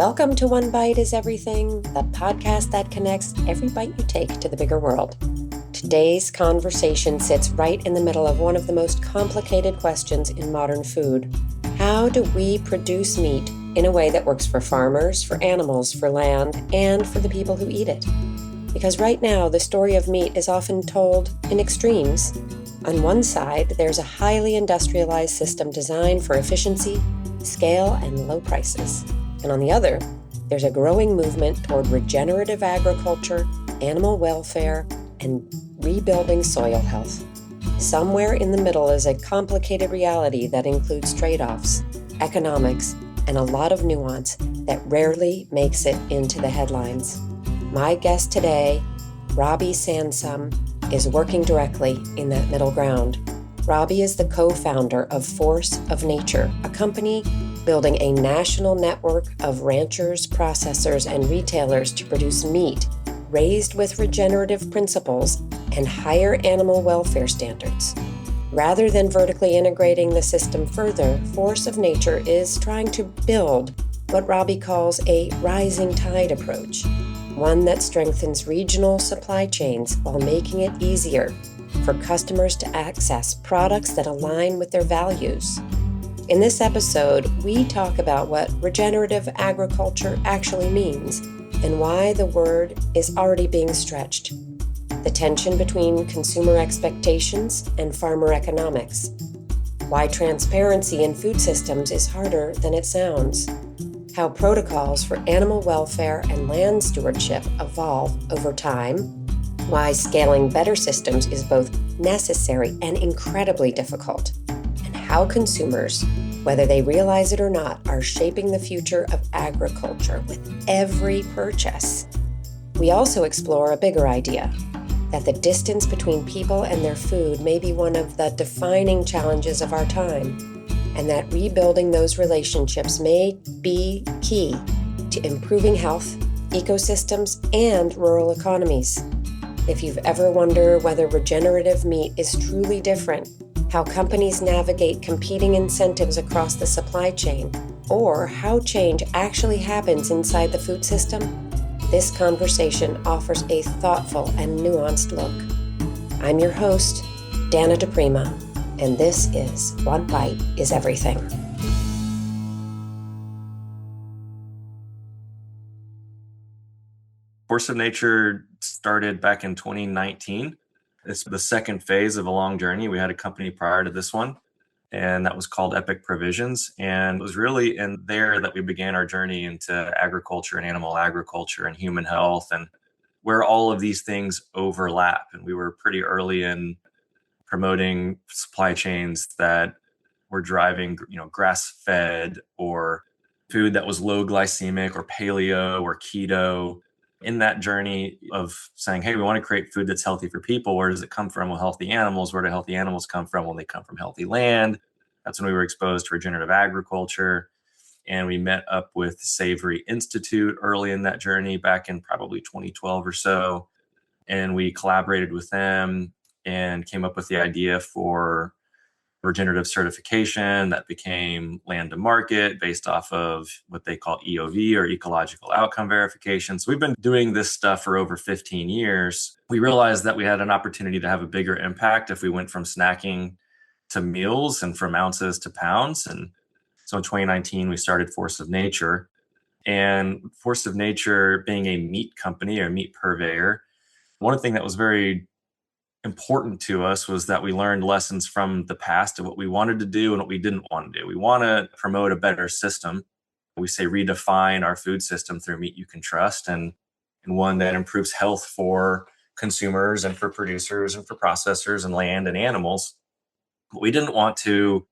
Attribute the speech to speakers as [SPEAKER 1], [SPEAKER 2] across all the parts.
[SPEAKER 1] Welcome to One Bite is Everything, the podcast that connects every bite you take to the bigger world. Today's conversation sits right in the middle of one of the most complicated questions in modern food. How do we produce meat in a way that works for farmers, for animals, for land, and for the people who eat it? Because right now, the story of meat is often told in extremes. On one side, there's a highly industrialized system designed for efficiency, scale, and low prices. And on the other, there's a growing movement toward regenerative agriculture, animal welfare, and rebuilding soil health. Somewhere in the middle is a complicated reality that includes trade-offs, economics, and a lot of nuance that rarely makes it into the headlines. My guest today, Robby Sansom, is working directly in that middle ground. Robby is the co-founder of Force of Nature, a company building a national network of ranchers, processors, and retailers to produce meat raised with regenerative principles and higher animal welfare standards. Rather than vertically integrating the system further, Force of Nature is trying to build what Robby calls a rising tide approach, one that strengthens regional supply chains while making it easier for customers to access products that align with their values. In this episode, we talk about what regenerative agriculture actually means and why the word is already being stretched, the tension between consumer expectations and farmer economics, why transparency in food systems is harder than it sounds, how protocols for animal welfare and land stewardship evolve over time, why scaling better systems is both necessary and incredibly difficult, and how consumers, whether they realize it or not, are shaping the future of agriculture with every purchase. We also explore a bigger idea, that the distance between people and their food may be one of the defining challenges of our time, and that rebuilding those relationships may be key to improving health, ecosystems, and rural economies. If you've ever wondered whether regenerative meat is truly different, how companies navigate competing incentives across the supply chain, or how change actually happens inside the food system, this conversation offers a thoughtful and nuanced look. I'm your host, Dana DePrima, and this is One Bite is Everything.
[SPEAKER 2] Force of Nature started back in 2019. It's the second phase of a long journey. We had a company prior to this one, and that was called Epic Provisions. And it was really in there that we began our journey into agriculture and animal agriculture and human health and where all of these things overlap. And we were pretty early in promoting supply chains that were driving, grass-fed or food that was low glycemic or paleo or keto. In that journey of saying, hey, we want to create food that's healthy for people. Where does it come from? Well, healthy animals. Where do healthy animals come from? Well, they come from healthy land. That's when we were exposed to regenerative agriculture. And we met up with the Savory Institute early in that journey back in probably 2012 or so. And we collaborated with them and came up with the idea for regenerative certification that became land to market based off of what they call EOV or ecological outcome verification. So we've been doing this stuff for over 15 years. We realized that we had an opportunity to have a bigger impact if we went from snacking to meals and from ounces to pounds. And so in 2019, we started Force of Nature. And Force of Nature being a meat company or meat purveyor, one thing that was very important to us was that we learned lessons from the past of what we wanted to do and what we didn't want to do. We want to promote a better system. We say redefine our food system through meat you can trust and one that improves health for consumers and for producers and for processors and land and animals. But we didn't want to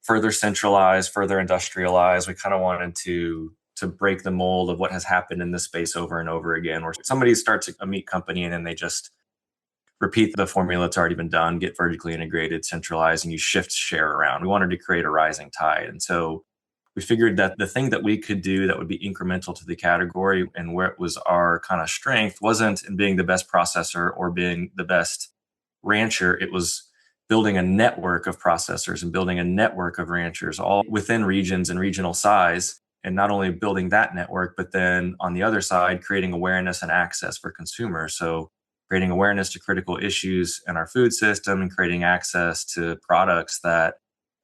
[SPEAKER 2] further centralize, further industrialize. We kind of wanted to break the mold of what has happened in this space over and over again, where somebody starts a meat company and then they just repeat the formula that's already been done, get vertically integrated, centralized, and you shift share around. We wanted to create a rising tide. And so we figured that the thing that we could do that would be incremental to the category and where it was our kind of strength wasn't in being the best processor or being the best rancher. It was building a network of processors and building a network of ranchers all within regions and regional size and not only building that network, but then on the other side, creating awareness and access for consumers. So creating awareness to critical issues in our food system and creating access to products that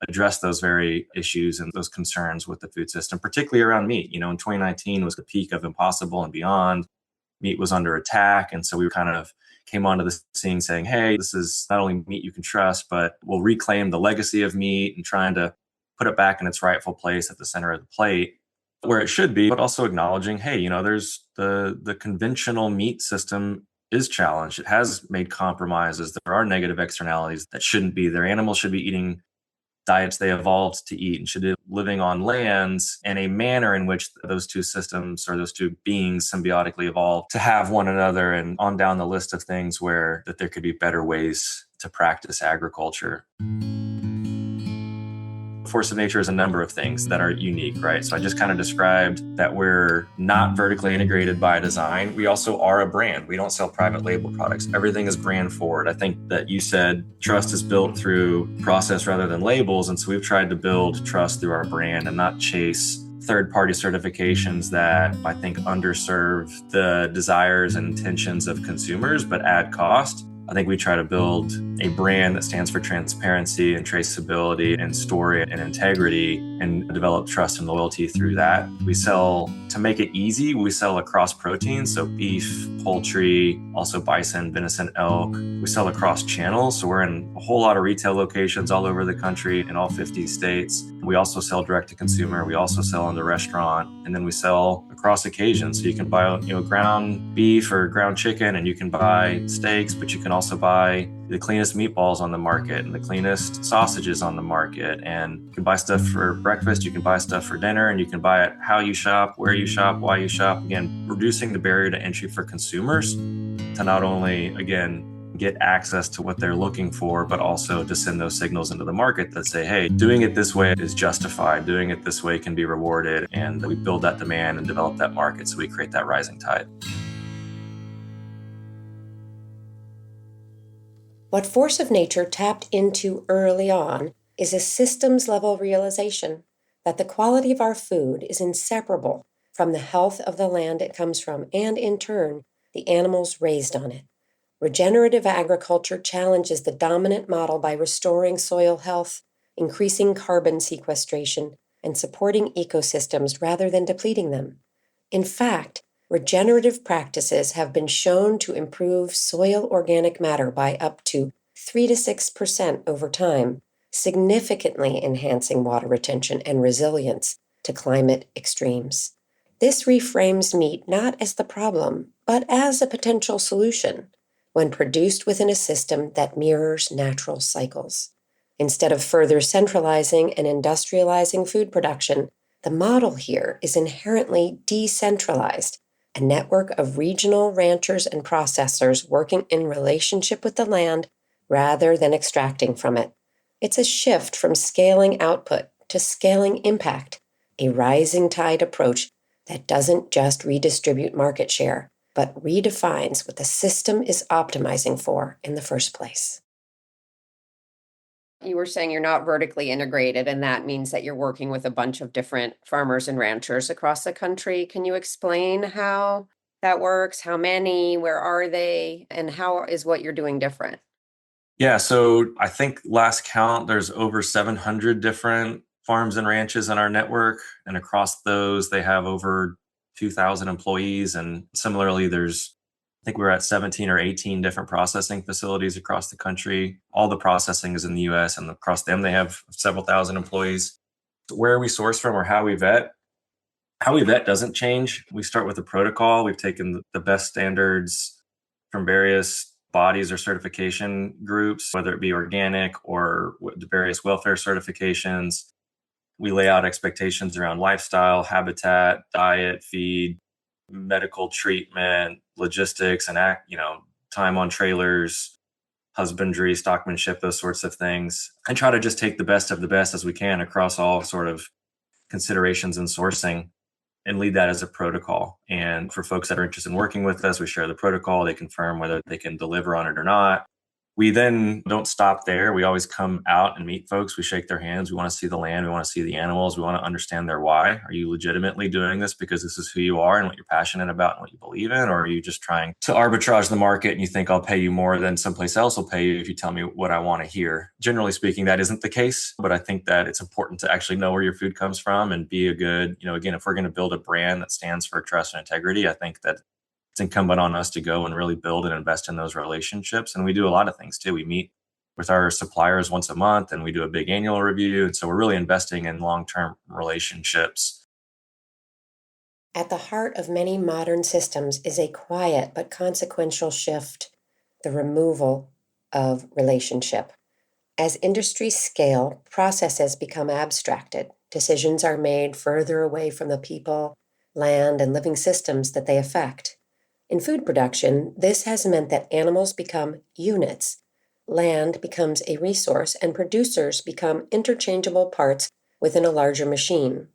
[SPEAKER 2] address those very issues and those concerns with the food system, particularly around meat. In 2019 was the peak of Impossible and Beyond. Meat was under attack. And so we kind of came onto the scene saying, hey, this is not only meat you can trust, but we'll reclaim the legacy of meat and trying to put it back in its rightful place at the center of the plate where it should be, but also acknowledging, hey, there's the conventional meat system is challenged. It has made compromises. There are negative externalities that shouldn't be there. Animals should be eating diets they evolved to eat and should be living on lands in a manner in which those two systems or those two beings symbiotically evolved to have one another, and on down the list of things where that there could be better ways to practice agriculture. Force of nature is a number of things that are unique, right? So I just kind of described that we're not vertically integrated by design. We also are a brand. We don't sell private label products. Everything is brand forward. I think that you said trust is built through process rather than labels. And so we've tried to build trust through our brand and not chase third-party certifications that I think underserve the desires and intentions of consumers, but add cost. I think we try to build a brand that stands for transparency and traceability and story and integrity and develop trust and loyalty through that. We sell, to make it easy, we sell across proteins, so beef, poultry, also bison, venison, elk. We sell across channels, so we're in a whole lot of retail locations all over the country in all 50 states. We also sell direct to consumer. We also sell in the restaurant, and then we sell across occasions. So you can buy, ground beef or ground chicken, and you can buy steaks, but you can also buy the cleanest meatballs on the market and the cleanest sausages on the market. And you can buy stuff for breakfast, you can buy stuff for dinner, and you can buy it how you shop, where you shop, why you shop. Again, reducing the barrier to entry for consumers to not only, again, get access to what they're looking for, but also to send those signals into the market that say, hey, doing it this way is justified. Doing it this way can be rewarded. And we build that demand and develop that market. So we create that rising tide.
[SPEAKER 1] What Force of Nature tapped into early on is a systems level realization that the quality of our food is inseparable from the health of the land it comes from and, in turn, the animals raised on it. Regenerative agriculture challenges the dominant model by restoring soil health, increasing carbon sequestration, and supporting ecosystems rather than depleting them. In fact, regenerative practices have been shown to improve soil organic matter by up to 3 to 6% over time, significantly enhancing water retention and resilience to climate extremes. This reframes meat not as the problem, but as a potential solution when produced within a system that mirrors natural cycles. Instead of further centralizing and industrializing food production, the model here is inherently decentralized, a network of regional ranchers and processors working in relationship with the land rather than extracting from it. It's a shift from scaling output to scaling impact, a rising tide approach that doesn't just redistribute market share, but redefines what the system is optimizing for in the first place. You were saying you're not vertically integrated, and that means that you're working with a bunch of different farmers and ranchers across the country. Can you explain how that works? How many? Where are they? And how is what you're doing different?
[SPEAKER 2] Yeah, so I think last count, there's over 700 different farms and ranches in our network. And across those, they have over 2,000 employees. And similarly, I think we're at 17 or 18 different processing facilities across the country. All the processing is in the US, and across them, they have several thousand employees. Where we source from or how we vet doesn't change. We start with a protocol. We've taken the best standards from various bodies or certification groups, whether it be organic or the various welfare certifications. We lay out expectations around lifestyle, habitat, diet, feed, medical treatment, logistics, and time on trailers, husbandry, stockmanship, those sorts of things, and try to just take the best of the best as we can across all sort of considerations in sourcing and lead that as a protocol. And for folks that are interested in working with us, we share the protocol. They confirm whether they can deliver on it or not. We then don't stop there. We always come out and meet folks. We shake their hands. We want to see the land. We want to see the animals. We want to understand their why. Are you legitimately doing this because this is who you are and what you're passionate about and what you believe in? Or are you just trying to arbitrage the market and you think I'll pay you more than someplace else will pay you if you tell me what I want to hear? Generally speaking, that isn't the case. But I think that it's important to actually know where your food comes from and be a good, again, if we're going to build a brand that stands for trust and integrity, I think that it's incumbent on us to go and really build and invest in those relationships. And we do a lot of things too. We meet with our suppliers once a month and we do a big annual review. And so we're really investing in long-term relationships.
[SPEAKER 1] At the heart of many modern systems is a quiet but consequential shift, the removal of relationship. As industries scale, processes become abstracted. Decisions are made further away from the people, land, and living systems that they affect. In food production, this has meant that animals become units. Land becomes a resource, and producers become interchangeable parts within a larger machine.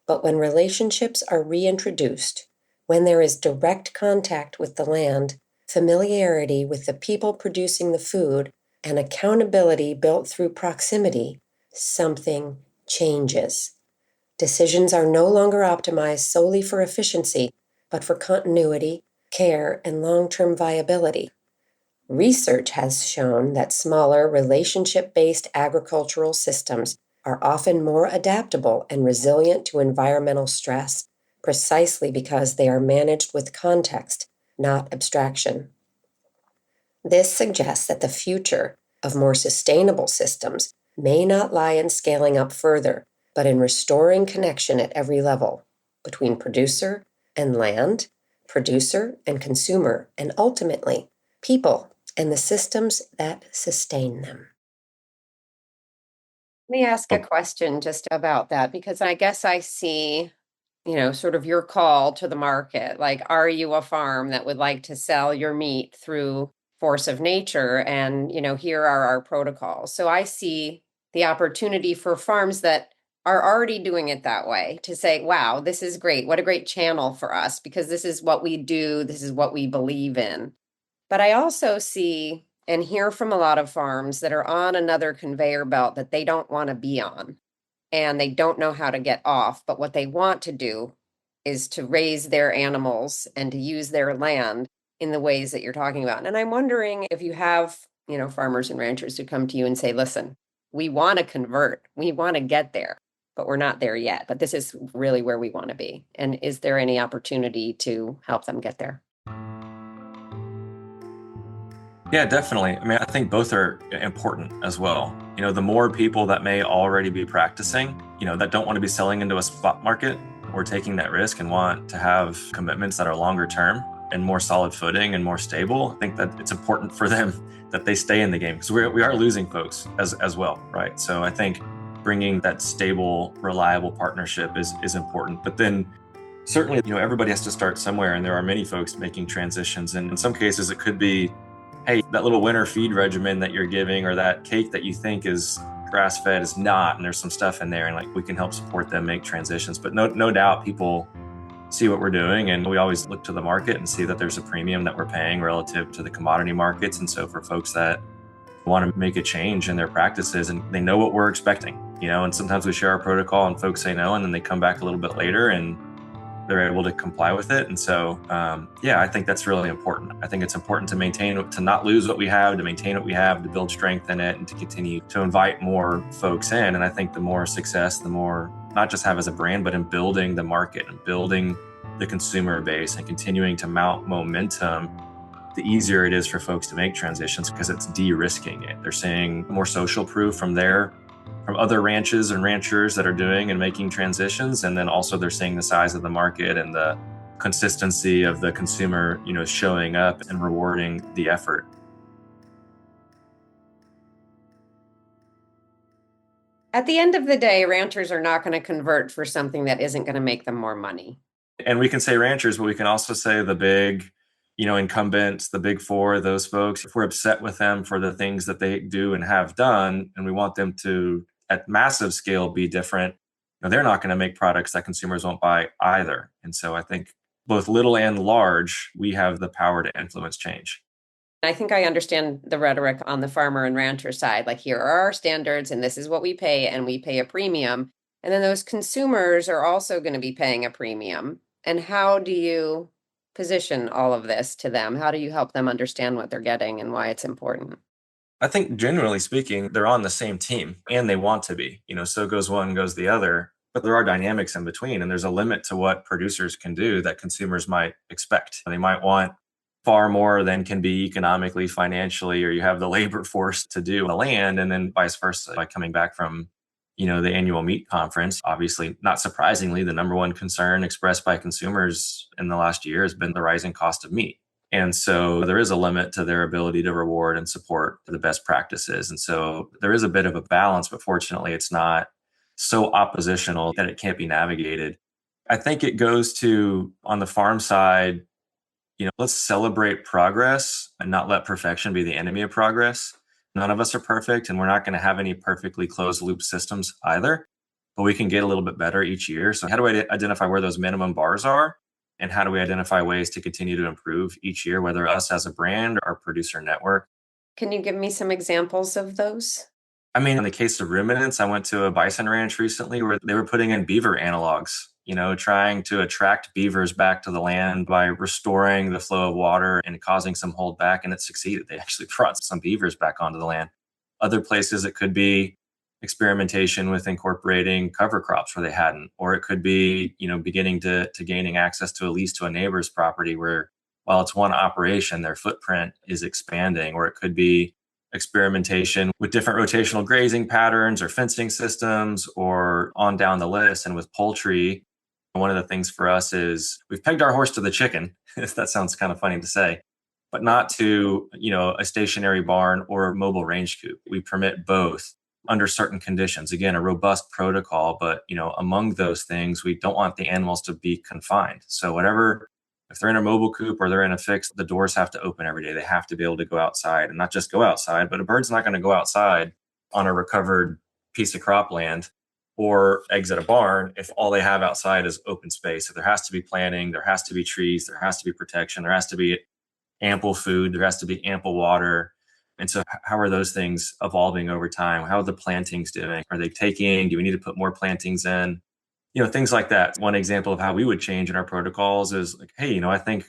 [SPEAKER 1] But when relationships are reintroduced, when there is direct contact with the land, familiarity with the people producing the food, and accountability built through proximity, something changes. Decisions are no longer optimized solely for efficiency, but for continuity, care, and long-term viability. Research has shown that smaller, relationship-based agricultural systems are often more adaptable and resilient to environmental stress, precisely because they are managed with context, not abstraction. This suggests that the future of more sustainable systems may not lie in scaling up further, but in restoring connection at every level between producer and land, producer and consumer, and ultimately, people and the systems that sustain them. Let me ask a question just about that, because I guess I see, sort of your call to the market. Like, are you a farm that would like to sell your meat through force of nature? And, here are our protocols. So I see the opportunity for farms that are already doing it that way to say, wow, this is great. What a great channel for us, because this is what we do. This is what we believe in. But I also see and hear from a lot of farms that are on another conveyor belt that they don't want to be on and they don't know how to get off. But what they want to do is to raise their animals and to use their land in the ways that you're talking about. And I'm wondering if you have, farmers and ranchers who come to you and say, listen, we want to convert, we want to get there, but we're not there yet. But this is really where we want to be. And is there any opportunity to help them get there?
[SPEAKER 2] Yeah, definitely. I mean, I think both are important as well. The more people that may already be practicing, that don't want to be selling into a spot market or taking that risk and want to have commitments that are longer term and more solid footing and more stable, I think that it's important for them that they stay in the game because we are losing folks as well, right? So I think bringing that stable, reliable partnership is important. But then certainly, everybody has to start somewhere, and there are many folks making transitions. And in some cases, it could be, hey, that little winter feed regimen that you're giving or that cake that you think is grass-fed is not, and there's some stuff in there, and like we can help support them make transitions. But no doubt people see what we're doing, and we always look to the market and see that there's a premium that we're paying relative to the commodity markets. And so for folks that want to make a change in their practices and they know what we're expecting, and sometimes we share our protocol and folks say no, and then they come back a little bit later and they're able to comply with it. And so, I think that's really important. I think it's important to maintain, to not lose what we have, to maintain what we have, to build strength in it, and to continue to invite more folks in. And I think the more success, the more not just have as a brand, but in building the market and building the consumer base and continuing to mount momentum, the easier it is for folks to make transitions because it's de-risking it. They're seeing more social proof from other ranches and ranchers that are doing and making transitions. And then also they're seeing the size of the market and the consistency of the consumer, showing up and rewarding the effort.
[SPEAKER 1] At the end of the day, ranchers are not going to convert for something that isn't going to make them more money.
[SPEAKER 2] And we can say ranchers, but we can also say the big, incumbents, the big four, those folks. If we're upset with them for the things that they do and have done, and we want them to, at massive scale, be different, they're not going to make products that consumers won't buy either. And so I think both little and large, we have the power to influence change.
[SPEAKER 1] I think I understand the rhetoric on the farmer and rancher side. Like, here are our standards, and this is what we pay, and we pay a premium. And then those consumers are also going to be paying a premium. And how do you position all of this to them? How do you help them understand what they're getting and why it's important?
[SPEAKER 2] I think generally speaking, they're on the same team and they want to be, so goes one, goes the other. But there are dynamics in between, and there's a limit to what producers can do that consumers might expect. They might want far more than can be economically, financially, or you have the labor force to do the land, and then vice versa. By coming back from, the annual meat conference, obviously, not surprisingly, the number one concern expressed by consumers in the last year has been the rising cost of meat. And so there is a limit to their ability to reward and support the best practices. And so there is a bit of a balance, but fortunately, it's not so oppositional that it can't be navigated. I think it goes to, on the farm side, let's celebrate progress and not let perfection be the enemy of progress. None of us are perfect, and we're not going to have any perfectly closed loop systems either, but we can get a little bit better each year. So how do I identify where those minimum bars are? And how do we identify ways to continue to improve each year, whether us as a brand or our producer network?
[SPEAKER 1] Can you give me some examples of those?
[SPEAKER 2] I mean, in the case of ruminants, I went to a bison ranch recently where they were putting in beaver analogs, trying to attract beavers back to the land by restoring the flow of water and causing some holdback. And it succeeded. They actually brought some beavers back onto the land. Other places, it could be experimentation with incorporating cover crops where they hadn't, or it could be, beginning to gaining access to a lease to a neighbor's property where, while it's one operation, their footprint is expanding, or it could be experimentation with different rotational grazing patterns or fencing systems, or on down the list. And with poultry, one of the things for us is we've pegged our horse to the chicken, if that sounds kind of funny to say, but not to, a stationary barn or a mobile range coop. We permit both under certain conditions. Again, a robust protocol, but, among those things, we don't want the animals to be confined. So whatever, if they're in a mobile coop or they're in a fixed, the doors have to open every day. They have to be able to go outside, and not just go outside, but a bird's not going to go outside on a recovered piece of cropland or exit a barn if all they have outside is open space. So there has to be planting, there has to be trees, there has to be protection, there has to be ample food, there has to be ample water. And so how are those things evolving over time? How are the plantings doing? Are they taking? Do we need to put more plantings in? Things like that. One example of how we would change in our protocols is like, hey, I think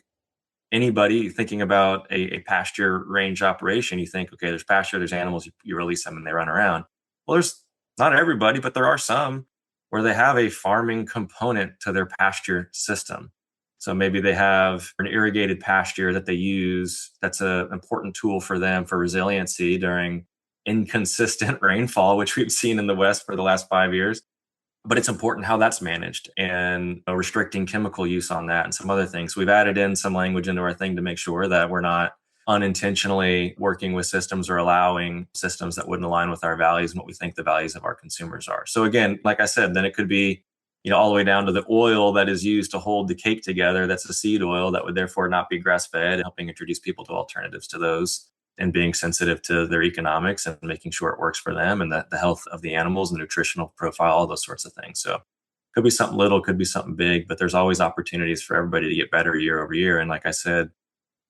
[SPEAKER 2] anybody thinking about a pasture range operation, you think, okay, there's pasture, there's animals, you release them and they run around. Well, there's not everybody, but there are some where they have a farming component to their pasture system. So maybe they have an irrigated pasture that they use. That's an important tool for them for resiliency during inconsistent rainfall, which we've seen in the West for the last 5 years. But it's important how that's managed and restricting chemical use on that and some other things. We've added in some language into our thing to make sure that we're not unintentionally working with systems or allowing systems that wouldn't align with our values and what we think the values of our consumers are. So again, like I said, then it could be, all the way down to the oil that is used to hold the cake together. That's a seed oil that would therefore not be grass fed, helping introduce people to alternatives to those and being sensitive to their economics and making sure it works for them and the health of the animals, the nutritional profile, all those sorts of things. So could be something little, could be something big, but there's always opportunities for everybody to get better year over year. And like I said,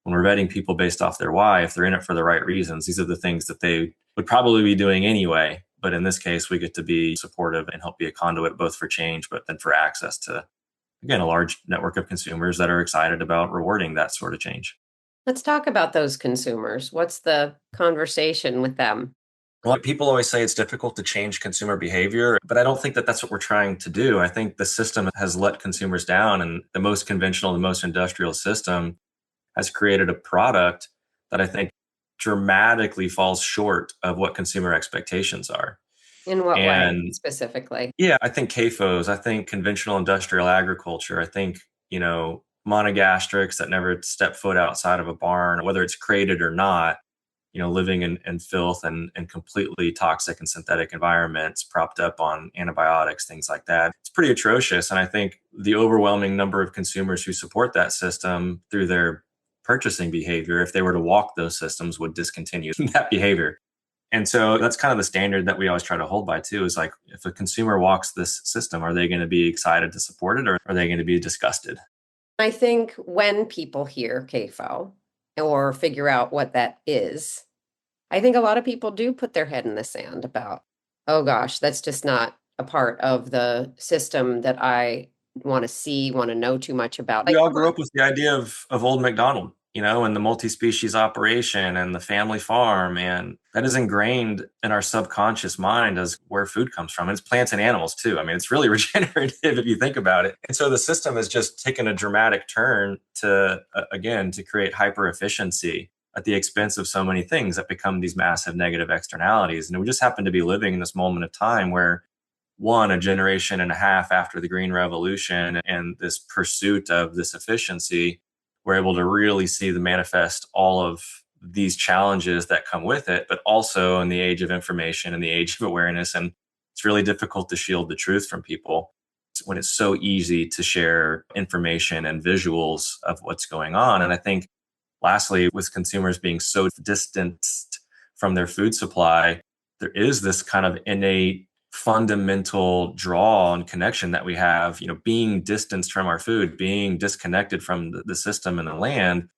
[SPEAKER 2] when we're vetting people based off their why, if they're in it for the right reasons, these are the things that they would probably be doing anyway. But in this case, we get to be supportive and help be a conduit both for change, but then for access to, again, a large network of consumers that are excited about rewarding that sort of change.
[SPEAKER 1] Let's talk about those consumers. What's the conversation with them?
[SPEAKER 2] Well, people always say it's difficult to change consumer behavior, but I don't think that that's what we're trying to do. I think the system has let consumers down, and the most conventional, the most industrial system has created a product that I think dramatically falls short of what consumer expectations are.
[SPEAKER 1] In what way
[SPEAKER 2] And
[SPEAKER 1] specifically?
[SPEAKER 2] yeah, I think CAFOs, I think conventional industrial agriculture, I think, monogastrics that never step foot outside of a barn, whether it's crated or not, living in filth and completely toxic and synthetic environments, propped up on antibiotics, things like that. It's pretty atrocious. And I think the overwhelming number of consumers who support that system through their purchasing behavior, if they were to walk those systems, would discontinue that behavior. And so that's kind of the standard that we always try to hold by too, is like, if a consumer walks this system, are they going to be excited to support it, or are they going to be disgusted?
[SPEAKER 1] I think when people hear CAFO, or figure out what that is. I think a lot of people do put their head in the sand about, oh gosh, that's just not a part of the system that I want to see, want to know too much about.
[SPEAKER 2] We
[SPEAKER 1] Like,
[SPEAKER 2] all
[SPEAKER 1] come
[SPEAKER 2] grew
[SPEAKER 1] on.
[SPEAKER 2] up with the idea of old McDonald, and the multi-species operation and the family farm. And that is ingrained in our subconscious mind as where food comes from. And it's plants and animals too. I mean, it's really regenerative if you think about it. And so the system has just taken a dramatic turn to, again, to create hyper efficiency at the expense of so many things that become these massive negative externalities. And we just happen to be living in this moment of time where a generation and a half after the Green Revolution and this pursuit of this efficiency, we're able to really see the manifest all of these challenges that come with it, but also in the age of information and the age of awareness. And it's really difficult to shield the truth from people when it's so easy to share information and visuals of what's going on. And I think lastly, with consumers being so distanced from their food supply, there is this kind of innate fundamental draw and connection that we have, being distanced from our food, being disconnected from the system and the land.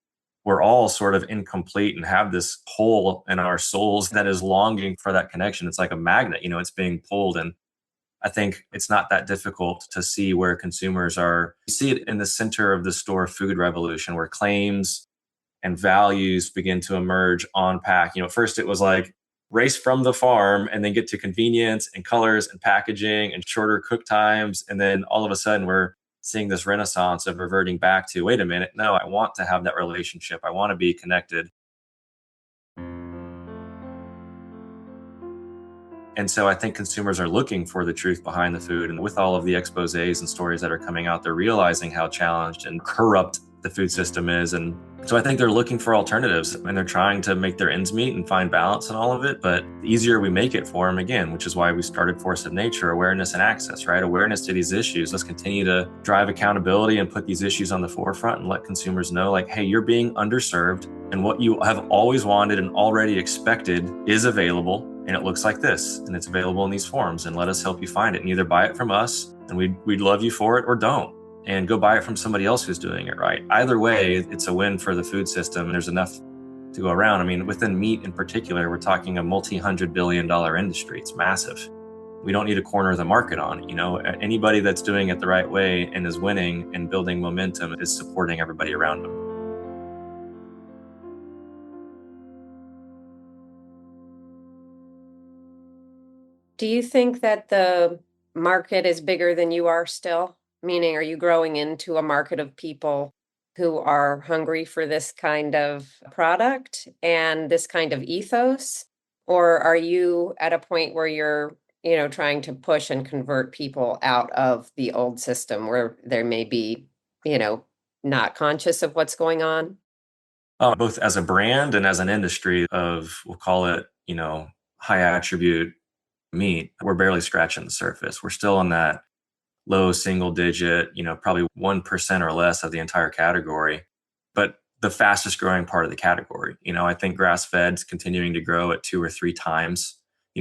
[SPEAKER 2] We're all sort of incomplete and have this hole in our souls that is longing for that connection. It's like a magnet, it's being pulled. And I think it's not that difficult to see where consumers are. You see it in the center of the store food revolution, where claims and values begin to emerge on pack. At first it was like race from the farm and then get to convenience and colors and packaging and shorter cook times. And then all of a sudden we're seeing this renaissance of reverting back to, wait a minute, no, I want to have that relationship. I want to be connected. And so I think consumers are looking for the truth behind the food. And with all of the exposés and stories that are coming out, they're realizing how challenged and corrupt the food system is. And so I think they're looking for alternatives and they're trying to make their ends meet and find balance in all of it. But the easier we make it for them, again, which is why we started Force of Nature, awareness and access, right? Awareness to these issues. Let's continue to drive accountability and put these issues on the forefront and let consumers know, like, hey, you're being underserved and what you have always wanted and already expected is available. And it looks like this, and it's available in these forms, and let us help you find it. And either buy it from us, and we'd love you for it, or don't, and go buy it from somebody else who's doing it right. Either way, it's a win for the food system, and there's enough to go around. I mean, within meat in particular, we're talking a multi-$100 billion industry. It's massive. We don't need to corner the market on it. Anybody that's doing it the right way and is winning and building momentum is supporting everybody around them.
[SPEAKER 1] Do you think that the market is bigger than you are still? Meaning, are you growing into a market of people who are hungry for this kind of product and this kind of ethos? Or are you at a point where you're, trying to push and convert people out of the old system where they may be, not conscious of what's going on?
[SPEAKER 2] Both as a brand and as an industry of, we'll call it, high attribute meat, we're barely scratching the surface. We're still in that low single digit, probably 1% or less of the entire category, but the fastest growing part of the category. I think grass fed's continuing to grow at 2 or 3 times.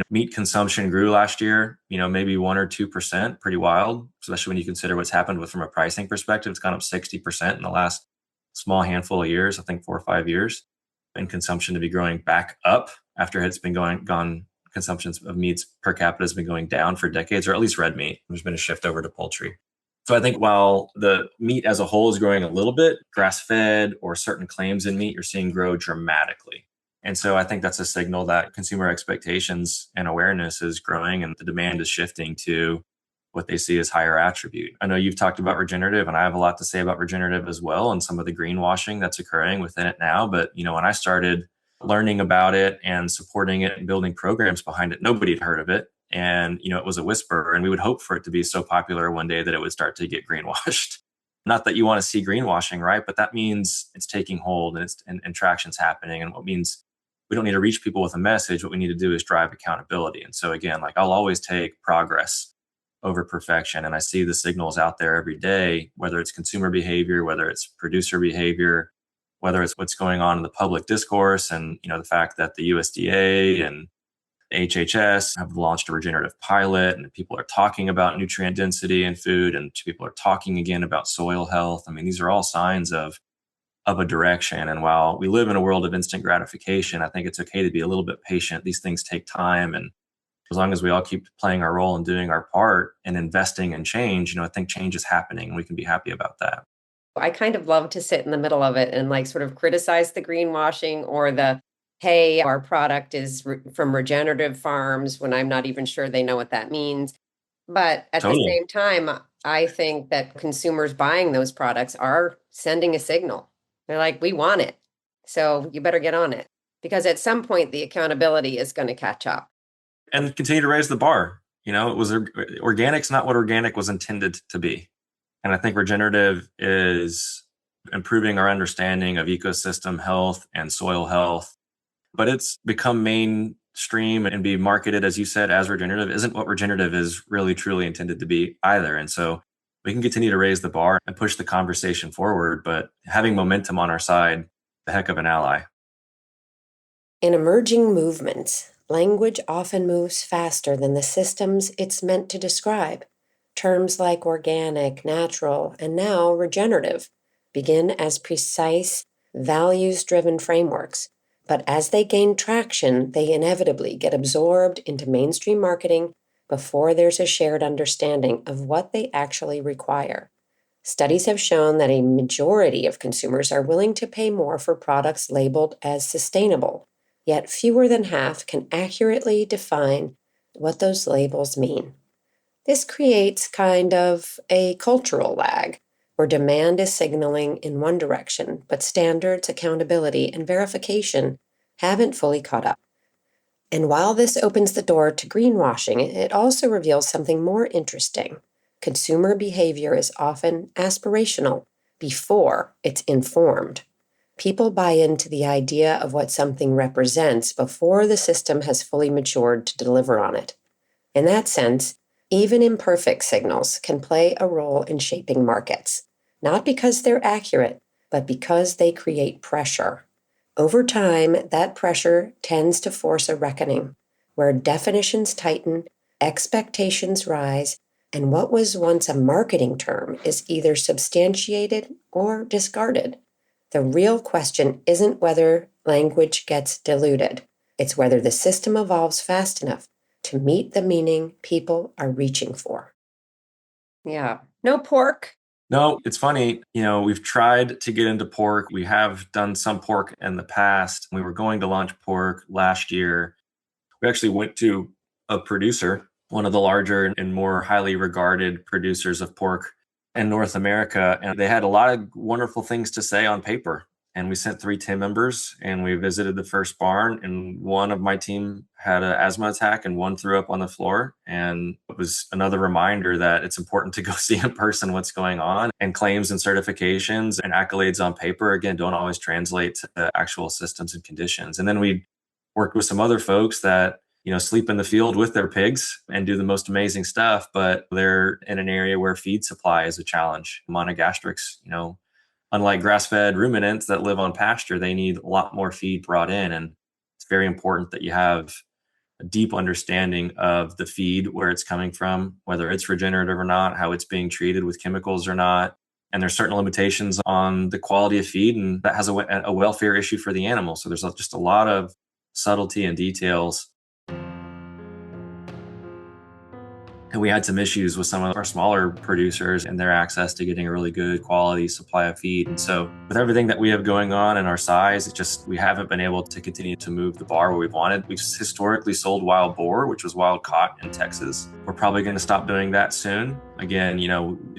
[SPEAKER 2] Meat consumption grew last year, maybe 1 or 2%, pretty wild, especially when you consider what's happened from a pricing perspective. It's gone up 60% in the last small handful of years, I think 4 or 5 years, and consumption to be growing back up after it's been gone. Consumption of meats per capita has been going down for decades, or at least red meat. There's been a shift over to poultry. So I think while the meat as a whole is growing a little bit, grass fed or certain claims in meat, you're seeing grow dramatically. And so I think that's a signal that consumer expectations and awareness is growing and the demand is shifting to what they see as higher attribute. I know you've talked about regenerative, and I have a lot to say about regenerative as well, and some of the greenwashing that's occurring within it now. But, when I started learning about it and supporting it and building programs behind it, nobody had heard of it. And, it was a whisper, and we would hope for it to be so popular one day that it would start to get greenwashed. Not that you want to see greenwashing, right? But that means it's taking hold and traction's happening. And what means we don't need to reach people with a message. What we need to do is drive accountability. And so again, like, I'll always take progress over perfection. And I see the signals out there every day, whether it's consumer behavior, whether it's producer behavior, whether it's what's going on in the public discourse, and the fact that the USDA and HHS have launched a regenerative pilot, and people are talking about nutrient density in food, and people are talking again about soil health. I mean, these are all signs of of a direction. And while we live in a world of instant gratification, I think it's okay to be a little bit patient. These things take time. And as long as we all keep playing our role and doing our part and investing in change, I think change is happening and we can be happy about that.
[SPEAKER 1] I kind of love to sit in the middle of it and like sort of criticize the greenwashing or the, hey, our product is from regenerative farms when I'm not even sure they know what that means. But at the
[SPEAKER 2] Totally.
[SPEAKER 1] same time, I think that consumers buying those products are sending a signal. They're like, we want it. So you better get on it. Because at some point, the accountability is going to catch up.
[SPEAKER 2] And continue to raise the bar. It was organic's not what organic was intended to be. And I think regenerative is improving our understanding of ecosystem health and soil health. But it's become mainstream and be marketed, as you said, as regenerative isn't what regenerative is really truly intended to be either. And so we can continue to raise the bar and push the conversation forward, but having momentum on our side, a heck of an ally.
[SPEAKER 1] In emerging movements, language often moves faster than the systems it's meant to describe. Terms like organic, natural, and now regenerative begin as precise, values-driven frameworks, but as they gain traction, they inevitably get absorbed into mainstream marketing before there's a shared understanding of what they actually require. Studies have shown that a majority of consumers are willing to pay more for products labeled as sustainable, yet fewer than half can accurately define what those labels mean. This creates kind of a cultural lag, where demand is signaling in one direction, but standards, accountability, and verification haven't fully caught up. And while this opens the door to greenwashing, it also reveals something more interesting. Consumer behavior is often aspirational before it's informed. People buy into the idea of what something represents before the system has fully matured to deliver on it. In that sense, even imperfect signals can play a role in shaping markets, not because they're accurate, but because they create pressure. Over time, that pressure tends to force a reckoning, where definitions tighten, expectations rise, and what was once a marketing term is either substantiated or discarded. The real question isn't whether language gets diluted, it's whether the system evolves fast enough to meet the meaning people are reaching for. Yeah. No pork.
[SPEAKER 2] No, it's funny. We've tried to get into pork. We have done some pork in the past. We were going to launch pork last year. We actually went to a producer, one of the larger and more highly regarded producers of pork in North America. And they had a lot of wonderful things to say on paper. And we sent 3 team members and we visited the first barn. And one of my team had an asthma attack and one threw up on the floor. And it was another reminder that it's important to go see in person what's going on. And claims and certifications and accolades on paper, again, don't always translate to actual systems and conditions. And then we worked with some other folks that sleep in the field with their pigs and do the most amazing stuff, but they're in an area where feed supply is a challenge. Monogastrics, unlike grass-fed ruminants that live on pasture, they need a lot more feed brought in. And it's very important that you have a deep understanding of the feed, where it's coming from, whether it's regenerative or not, how it's being treated with chemicals or not. And there's certain limitations on the quality of feed, and that has a welfare issue for the animal. So there's just a lot of subtlety and details. And we had some issues with some of our smaller producers and their access to getting a really good quality supply of feed. And so with everything that we have going on and our size, we haven't been able to continue to move the bar where we've wanted. We've historically sold wild boar, which was wild caught in Texas. We're probably going to stop doing that soon. Again,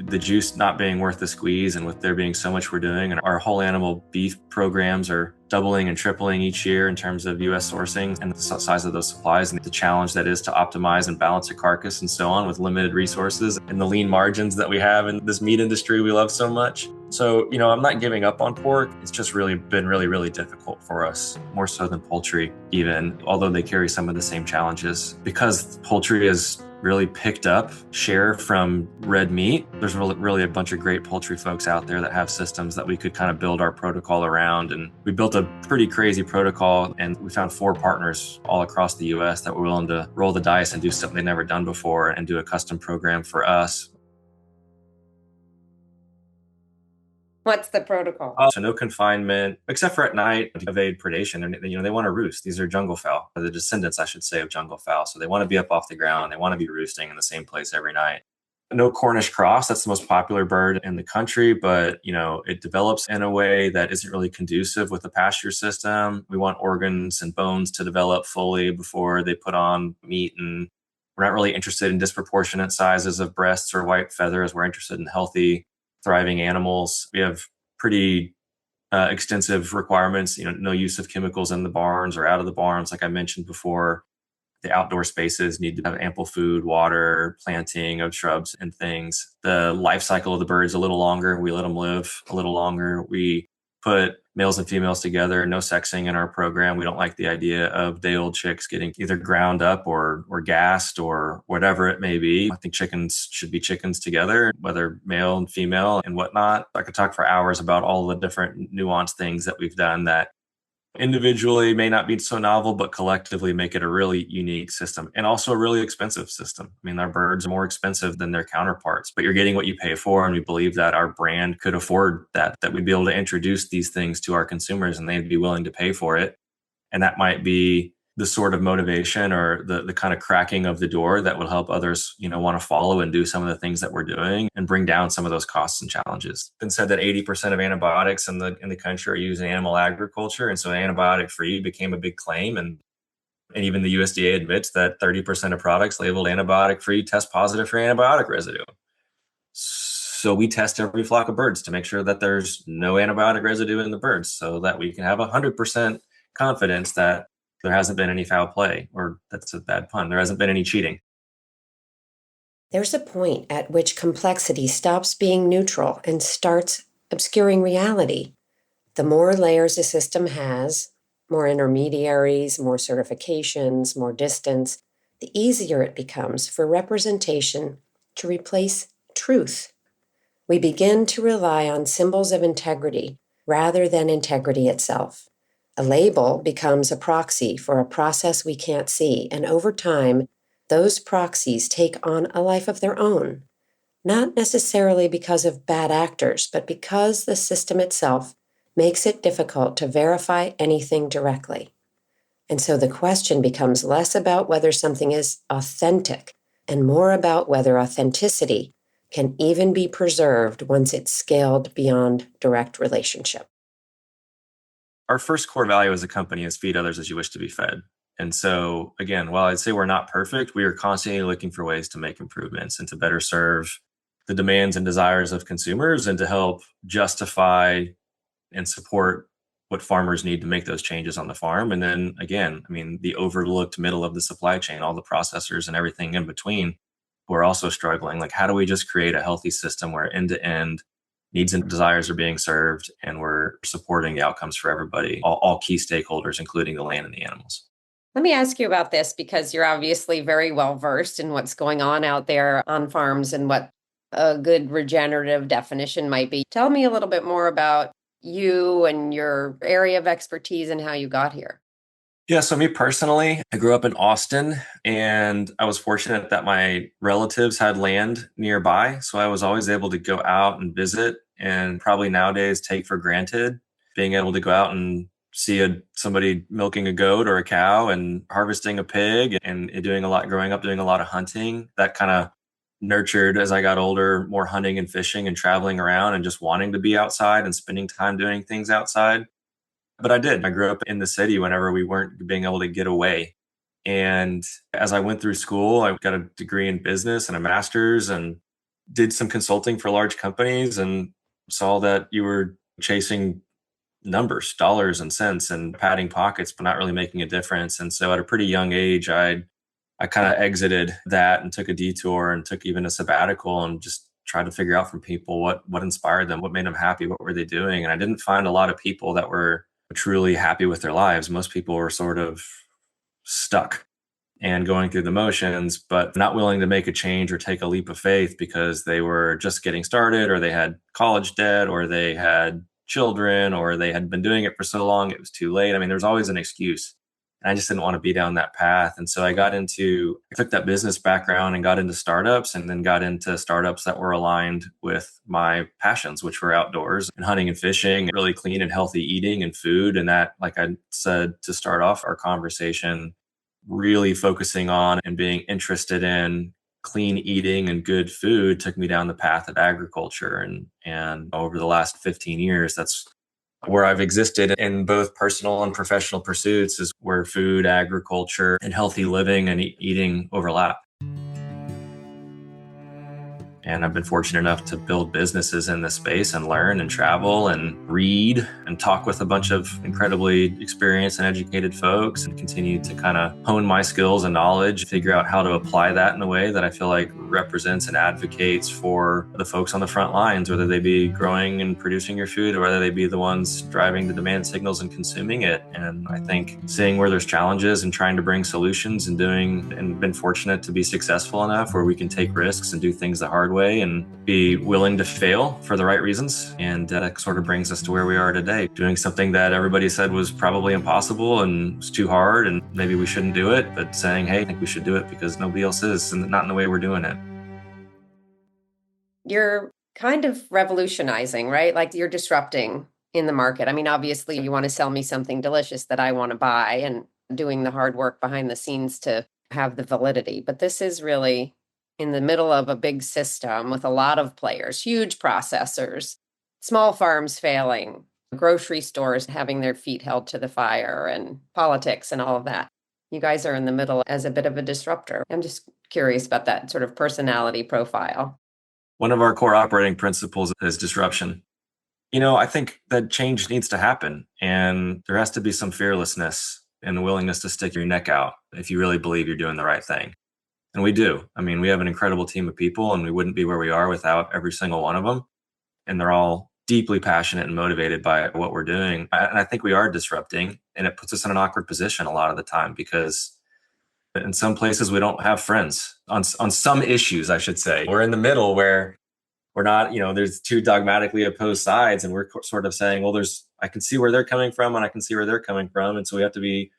[SPEAKER 2] the juice not being worth the squeeze, and with there being so much we're doing, and our whole animal beef programs are doubling and tripling each year in terms of U.S. sourcing and the size of those supplies, and the challenge that is to optimize and balance a carcass and so on with limited resources and the lean margins that we have in this meat industry we love so much. So, I'm not giving up on pork. It's just really been really, really difficult for us, more so than poultry even, although they carry some of the same challenges. Because poultry has really picked up share from red meat, there's really a bunch of great poultry folks out there that have systems that we could kind of build our protocol around. And we built a pretty crazy protocol, and we found 4 partners all across the US that were willing to roll the dice and do something they've never done before and do a custom program for us.
[SPEAKER 1] What's the protocol?
[SPEAKER 2] So no confinement, except for at night to evade predation. And they want to roost. These are jungle fowl, or the descendants, I should say, of jungle fowl. So they want to be up off the ground. They want to be roosting in the same place every night. No Cornish cross. That's the most popular bird in the country, but it develops in a way that isn't really conducive with the pasture system. We want organs and bones to develop fully before they put on meat, and we're not really interested in disproportionate sizes of breasts or white feathers. We're interested in healthy, thriving animals. We have pretty extensive requirements, no use of chemicals in the barns or out of the barns. Like I mentioned before, the outdoor spaces need to have ample food, water, planting of shrubs and things. The life cycle of the bird is a little longer. We let them live a little longer. We put males and females together, no sexing in our program. We don't like the idea of day-old chicks getting either ground up or gassed or whatever it may be. I think chickens should be chickens together, whether male and female and whatnot. I could talk for hours about all the different nuanced things that we've done that individually may not be so novel, but collectively make it a really unique system and also a really expensive system. I mean, our birds are more expensive than their counterparts, but you're getting what you pay for. And we believe that our brand could afford that we'd be able to introduce these things to our consumers and they'd be willing to pay for it. And that might be the sort of motivation or the kind of cracking of the door that will help others, want to follow and do some of the things that we're doing and bring down some of those costs and challenges. It's been said that 80% of antibiotics in the country are used in animal agriculture. And so antibiotic free became a big claim. And even the USDA admits that 30% of products labeled antibiotic free test positive for antibiotic residue. So we test every flock of birds to make sure that there's no antibiotic residue in the birds so that we can have 100% confidence that there hasn't been any foul play, or that's a bad pun, there hasn't been any cheating.
[SPEAKER 1] There's a point at which complexity stops being neutral and starts obscuring reality. The more layers a system has, more intermediaries, more certifications, more distance, the easier it becomes for representation to replace truth. We begin to rely on symbols of integrity rather than integrity itself. A label becomes a proxy for a process we can't see, and over time, those proxies take on a life of their own, not necessarily because of bad actors, but because the system itself makes it difficult to verify anything directly. And so the question becomes less about whether something is authentic and more about whether authenticity can even be preserved once it's scaled beyond direct relationship.
[SPEAKER 2] Our first core value as a company is feed others as you wish to be fed. And so, again, while I'd say we're not perfect, we are constantly looking for ways to make improvements and to better serve the demands and desires of consumers and to help justify and support what farmers need to make those changes on the farm. And then again, I mean, the overlooked middle of the supply chain, all the processors and everything in between who are also struggling. Like, how do we just create a healthy system where end to end needs and desires are being served and we're supporting the outcomes for everybody, all key stakeholders, including the land and the animals?
[SPEAKER 1] Let me ask you about this because you're obviously very well versed in what's going on out there on farms and what a good regenerative definition might be. Tell me a little bit more about you and your area of expertise and how you got here.
[SPEAKER 2] Yeah, so me personally, I grew up in Austin and I was fortunate that my relatives had land nearby. So I was always able to go out and visit and probably nowadays take for granted being able to go out and see somebody milking a goat or a cow and harvesting a pig and growing up doing a lot of hunting. That kind of nurtured as I got older, more hunting and fishing and traveling around and just wanting to be outside and spending time doing things outside. But I did. I grew up in the city whenever we weren't being able to get away. And as I went through school, I got a degree in business and a master's and did some consulting for large companies and saw that you were chasing numbers, dollars and cents and padding pockets, but not really making a difference. And so at a pretty young age, I kind of exited that and took a detour and took even a sabbatical and just tried to figure out from people what inspired them, what made them happy, what were they doing. And I didn't find a lot of people that were truly happy with their lives. Most people were sort of stuck and going through the motions, but not willing to make a change or take a leap of faith because they were just getting started or they had college debt or they had children or they had been doing it for so long it was too late. I mean, there's always an excuse. And I just didn't want to be down that path. And so I took that business background and got into startups, and then got into startups that were aligned with my passions, which were outdoors and hunting and fishing, really clean and healthy eating and food. And that, like I said to start off our conversation, really focusing on and being interested in clean eating and good food took me down the path of agriculture. And over the last 15 years, that's where I've existed in both personal and professional pursuits, is where food, agriculture, and healthy living and eating overlap. And I've been fortunate enough to build businesses in this space and learn and travel and read and talk with a bunch of incredibly experienced and educated folks, and continue to kind of hone my skills and knowledge, figure out how to apply that in a way that I feel like represents and advocates for the folks on the front lines, whether they be growing and producing your food or whether they be the ones driving the demand signals and consuming it. And I think seeing where there's challenges and trying to bring solutions and been fortunate to be successful enough where we can take risks and do things the hard way and be willing to fail for the right reasons. And that sort of brings us to where we are today, doing something that everybody said was probably impossible and was too hard and maybe we shouldn't do it, but saying, hey, I think we should do it because nobody else is, and not in the way we're doing it.
[SPEAKER 1] You're kind of revolutionizing, right? Like you're disrupting in the market. I mean, obviously you want to sell me something delicious that I want to buy, and doing the hard work behind the scenes to have the validity. But this is really in the middle of a big system with a lot of players, huge processors, small farms failing, grocery stores having their feet held to the fire, and politics and all of that. You guys are in the middle as a bit of a disruptor. I'm just curious about that sort of personality profile.
[SPEAKER 2] One of our core operating principles is disruption. I think that change needs to happen, and there has to be some fearlessness and the willingness to stick your neck out if you really believe you're doing the right thing. And we do. I mean, we have an incredible team of people, and we wouldn't be where we are without every single one of them. And they're all deeply passionate and motivated by what we're doing. And I think we are disrupting, and it puts us in an awkward position a lot of the time, because in some places we don't have friends on some issues, I should say. We're in the middle where we're not, there's two dogmatically opposed sides, and we're sort of saying, well, I can see where they're coming from and I can see where they're coming from. And so we have to be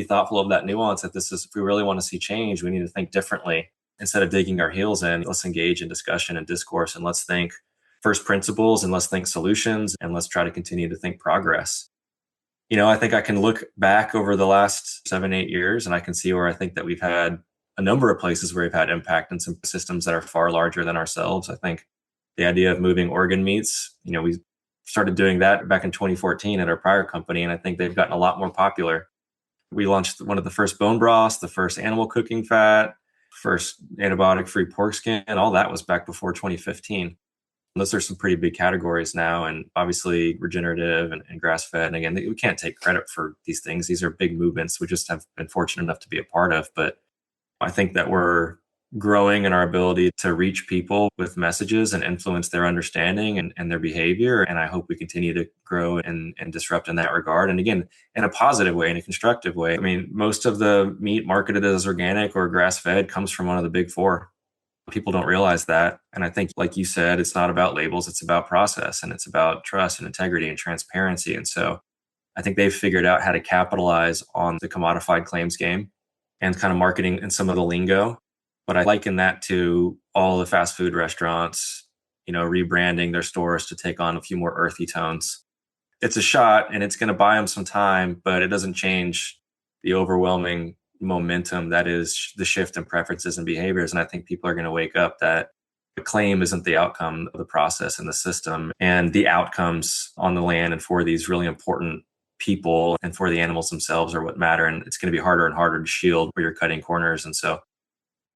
[SPEAKER 2] thoughtful of that nuance, that if we really want to see change, we need to think differently. Instead of digging our heels in, let's engage in discussion and discourse, and let's think first principles, and let's think solutions, and let's try to continue to think progress. I think I can look back over the last 7-8 years, and I can see where I think that we've had a number of places where we've had impact in some systems that are far larger than ourselves. I think the idea of moving organ meats, we started doing that back in 2014 at our prior company, and I think they've gotten a lot more popular. We launched one of the first bone broths, the first animal cooking fat, first antibiotic-free pork skin, and all that was back before 2015. Those are some pretty big categories now, and obviously regenerative and grass-fed. And again, we can't take credit for these things. These are big movements we just have been fortunate enough to be a part of. But I think that we're growing in our ability to reach people with messages and influence their understanding and their behavior. And I hope we continue to grow and disrupt in that regard. And again, in a positive way, in a constructive way. I mean, most of the meat marketed as organic or grass-fed comes from one of the big four. People don't realize that. And I think, like you said, it's not about labels, it's about process, and it's about trust and integrity and transparency. And so I think they've figured out how to capitalize on the commodified claims game and kind of marketing and some of the lingo. But I liken that to all the fast food restaurants, rebranding their stores to take on a few more earthy tones. It's a shot, and it's going to buy them some time, but it doesn't change the overwhelming momentum that is the shift in preferences and behaviors. And I think people are going to wake up that the claim isn't the outcome of the process and the system, and the outcomes on the land and for these really important people and for the animals themselves are what matter. And it's going to be harder and harder to shield where you're cutting corners. And so,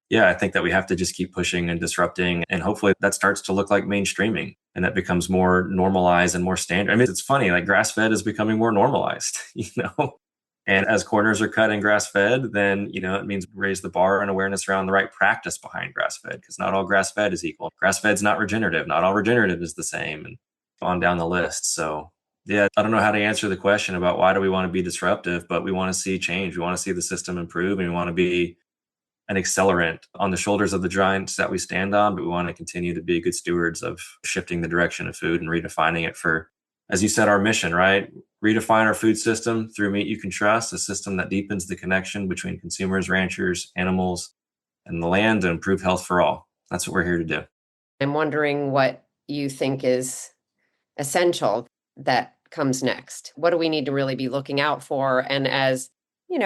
[SPEAKER 2] yeah, I think that we have to just keep pushing and disrupting, and hopefully that starts to look like mainstreaming, and that becomes more normalized and more standard. I mean, it's funny, like grass-fed is becoming more normalized, And as corners are cut in grass-fed, then, it means raise the bar and awareness around the right practice behind grass-fed, because not all grass-fed is equal. Grass-fed's not regenerative. Not all regenerative is the same, and on down the list. So, yeah, I don't know how to answer the question about why do we want to be disruptive, but we want to see change. We want to see the system improve, and we want to be an accelerant on the shoulders of the giants that we stand on, but we want to continue to be good stewards of shifting the direction of food and redefining it for as you said, our mission, right? Redefine our food system through meat you can trust, a system that deepens the connection between consumers, ranchers, animals, and the land to improve health for all. That's what we're here to do.
[SPEAKER 1] I'm wondering what you think is essential that comes next. What do we need to really be looking out for? And as,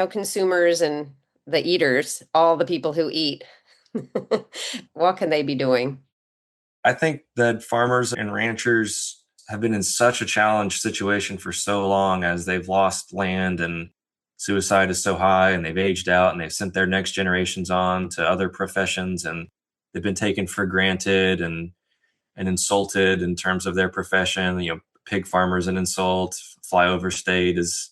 [SPEAKER 1] consumers and the eaters, all the people who eat, what can they be doing?
[SPEAKER 2] I think that farmers and ranchers have been in such a challenged situation for so long as they've lost land and suicide is so high and they've aged out and they've sent their next generations on to other professions and they've been taken for granted and insulted in terms of their profession. Pig farmers an insult, flyover state is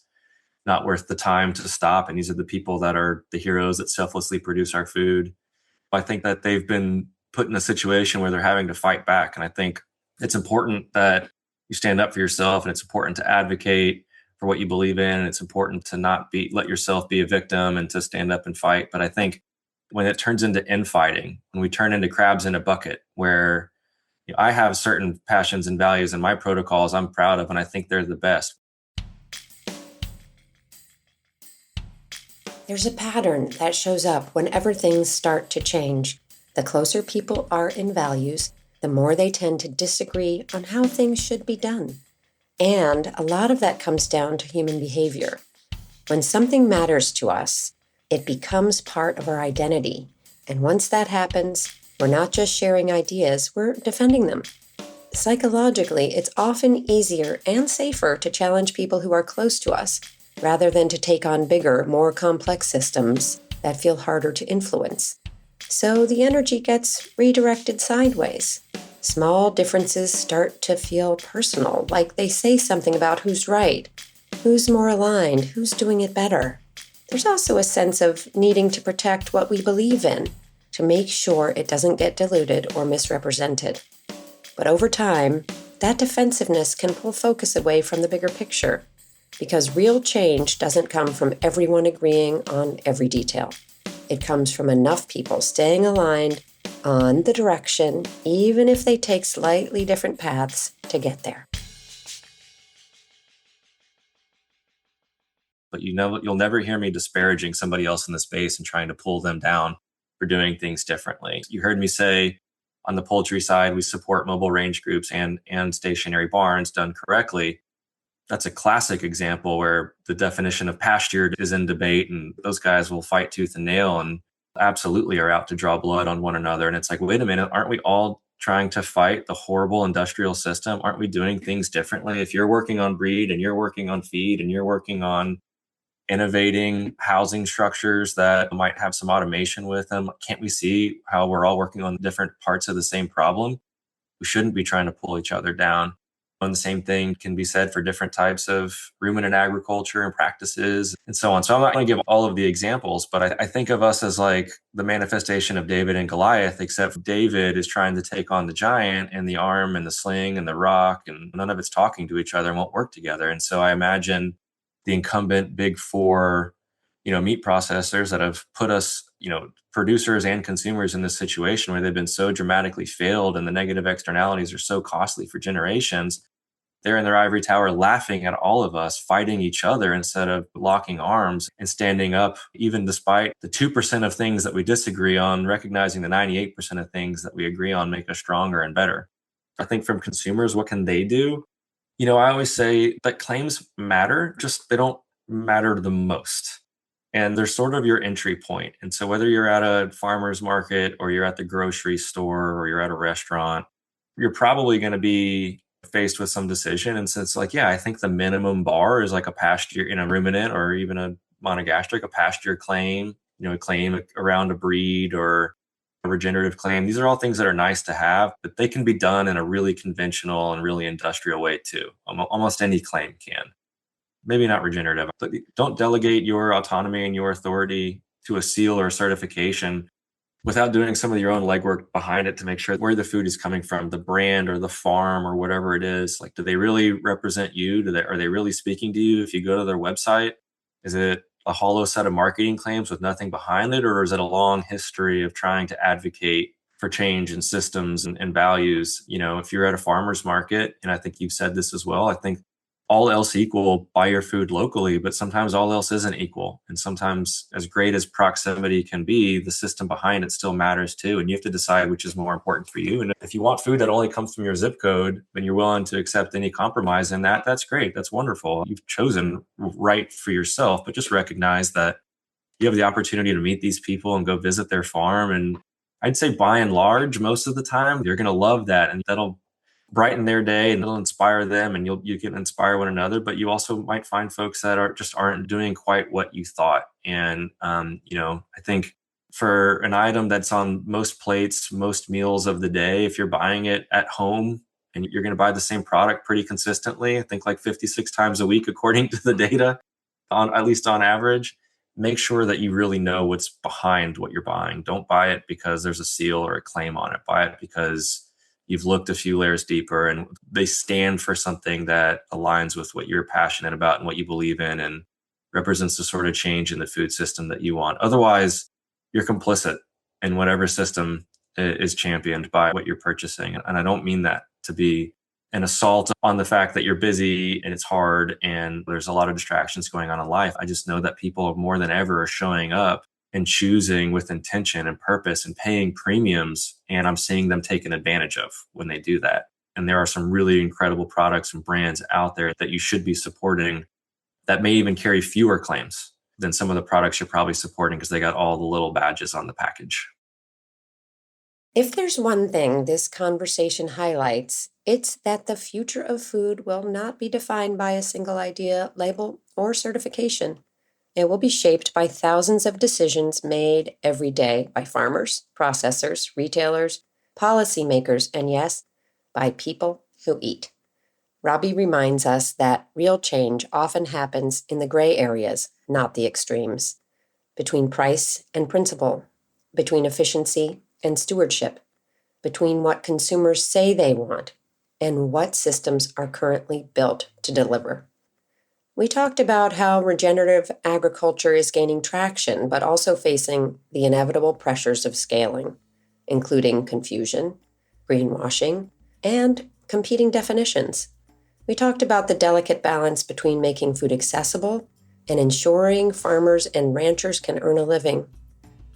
[SPEAKER 2] not worth the time to stop. And these are the people that are the heroes that selflessly produce our food. I think that they've been put in a situation where they're having to fight back. And I think it's important that you stand up for yourself and it's important to advocate for what you believe in. And it's important to not let yourself be a victim and to stand up and fight. But I think when it turns into infighting, when we turn into crabs in a bucket, where I have certain passions and values and my protocols I'm proud of, and I think they're the best.
[SPEAKER 1] There's a pattern that shows up whenever things start to change. The closer people are in values, the more they tend to disagree on how things should be done. And a lot of that comes down to human behavior. When something matters to us, it becomes part of our identity. And once that happens, we're not just sharing ideas, we're defending them. Psychologically, it's often easier and safer to challenge people who are close to us, rather than to take on bigger, more complex systems that feel harder to influence. So the energy gets redirected sideways. Small differences start to feel personal, like they say something about who's right, who's more aligned, who's doing it better. There's also a sense of needing to protect what we believe in, to make sure it doesn't get diluted or misrepresented. But over time, that defensiveness can pull focus away from the bigger picture, because real change doesn't come from everyone agreeing on every detail. It comes from enough people staying aligned on the direction, even if they take slightly different paths to get there.
[SPEAKER 2] But you'll never hear me disparaging somebody else in the space and trying to pull them down for doing things differently. You heard me say on the poultry side, we support mobile range groups and stationary barns done correctly. That's a classic example where the definition of pastured is in debate, and those guys will fight tooth and nail and absolutely are out to draw blood on one another. And it's like, wait a minute, aren't we all trying to fight the horrible industrial system? Aren't we doing things differently? If you're working on breed and you're working on feed and you're working on innovating housing structures that might have some automation with them, can't we see how we're all working on different parts of the same problem? We shouldn't be trying to pull each other down. And the same thing can be said for different types of ruminant agriculture and practices and so on. So I'm not going to give all of the examples, but I think of us as like the manifestation of David and Goliath, except David is trying to take on the giant and the arm and the sling and the rock, and none of it's talking to each other and won't work together. And so I imagine the incumbent big four, meat processors that have put us, producers and consumers in this situation where they've been so dramatically failed and the negative externalities are so costly for generations. They're in their ivory tower laughing at all of us, fighting each other instead of locking arms and standing up, even despite the 2% of things that we disagree on, recognizing the 98% of things that we agree on make us stronger and better. I think from consumers, what can they do? I always say that claims matter, just they don't matter the most. And they're sort of your entry point. And so whether you're at a farmer's market or you're at the grocery store or you're at a restaurant, you're probably going to be faced with some decision. And so it's like, yeah, I think the minimum bar is like a pasture in a ruminant or even a monogastric, a pasture claim, a claim around a breed or a regenerative claim. These are all things that are nice to have, but they can be done in a really conventional and really industrial way too. Almost any claim can. Maybe not regenerative, but don't delegate your autonomy and your authority to a seal or a certification without doing some of your own legwork behind it to make sure where the food is coming from, the brand or the farm or whatever it is. Like, do they really represent you? Are they really speaking to you? If you go to their website, is it a hollow set of marketing claims with nothing behind it? Or is it a long history of trying to advocate for change and systems and values. If you're at a farmer's market, and I think you've said this as well, I think all else equal, buy your food locally, but sometimes all else isn't equal. And sometimes, as great as proximity can be, the system behind it still matters too. And you have to decide which is more important for you. And if you want food that only comes from your zip code and you're willing to accept any compromise in that, that's great. That's wonderful. You've chosen right for yourself, but just recognize that you have the opportunity to meet these people and go visit their farm. And I'd say by and large, most of the time, you're going to love that. And that'll brighten their day and it'll inspire them, and you can inspire one another. But you also might find folks that aren't doing quite what you thought. And I think for an item that's on most plates, most meals of the day, if you're buying it at home and you're going to buy the same product pretty consistently, I think like 56 times a week, according to the data, at least on average, make sure that you really know what's behind what you're buying. Don't buy it because there's a seal or a claim on it. Buy it because you've looked a few layers deeper and they stand for something that aligns with what you're passionate about and what you believe in and represents the sort of change in the food system that you want. Otherwise, you're complicit in whatever system is championed by what you're purchasing. And I don't mean that to be an assault on the fact that you're busy and it's hard and there's a lot of distractions going on in life. I just know that people more than ever are showing up and choosing with intention and purpose and paying premiums. And I'm seeing them taken advantage of when they do that. And there are some really incredible products and brands out there that you should be supporting that may even carry fewer claims than some of the products you're probably supporting because they got all the little badges on the package.
[SPEAKER 1] If there's one thing this conversation highlights, it's that the future of food will not be defined by a single idea, label, or certification. It will be shaped by thousands of decisions made every day by farmers, processors, retailers, policymakers, and yes, by people who eat. Robby reminds us that real change often happens in the gray areas, not the extremes, between price and principle, between efficiency and stewardship, between what consumers say they want and what systems are currently built to deliver. We talked about how regenerative agriculture is gaining traction, but also facing the inevitable pressures of scaling, including confusion, greenwashing, and competing definitions. We talked about the delicate balance between making food accessible and ensuring farmers and ranchers can earn a living.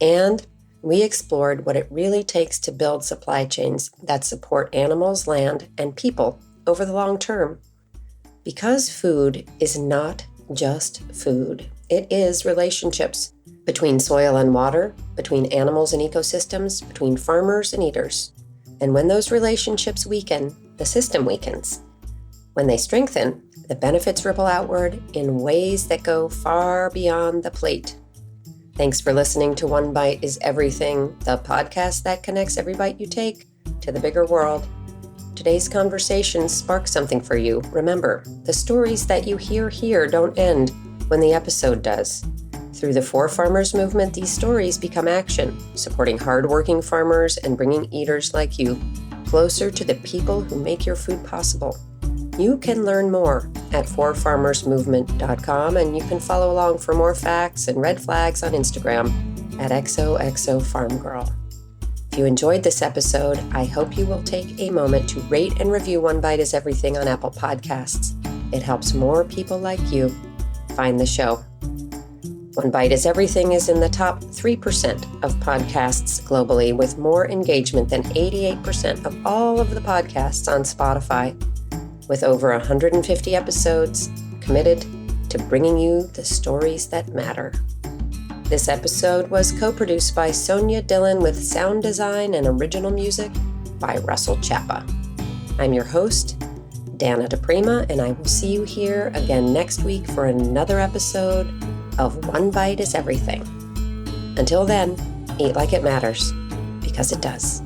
[SPEAKER 1] And we explored what it really takes to build supply chains that support animals, land, and people over the long term. Because food is not just food, it is relationships between soil and water, between animals and ecosystems, between farmers and eaters. And when those relationships weaken, the system weakens. When they strengthen, the benefits ripple outward in ways that go far beyond the plate. Thanks for listening to One Bite is Everything, the podcast that connects every bite you take to the bigger world. Today's conversation sparked something for you. Remember, the stories that you hear here don't end when the episode does. Through the For Farmers movement, these stories become action, supporting hardworking farmers and bringing eaters like you closer to the people who make your food possible. You can learn more at forfarmersmovement.com, and you can follow along for more facts and red flags on Instagram at XOXOFarmGirl. If you enjoyed this episode, I hope you will take a moment to rate and review One Bite is Everything on Apple Podcasts. It helps more people like you find the show. One Bite is Everything is in the top 3% of podcasts globally, with more engagement than 88% of all of the podcasts on Spotify, with over 150 episodes committed to bringing you the stories that matter. This episode was co-produced by Sonia Dillon with sound design and original music by Russell Chapa. I'm your host, Dana DePrima, and I will see you here again next week for another episode of One Bite is Everything. Until then, eat like it matters, because it does.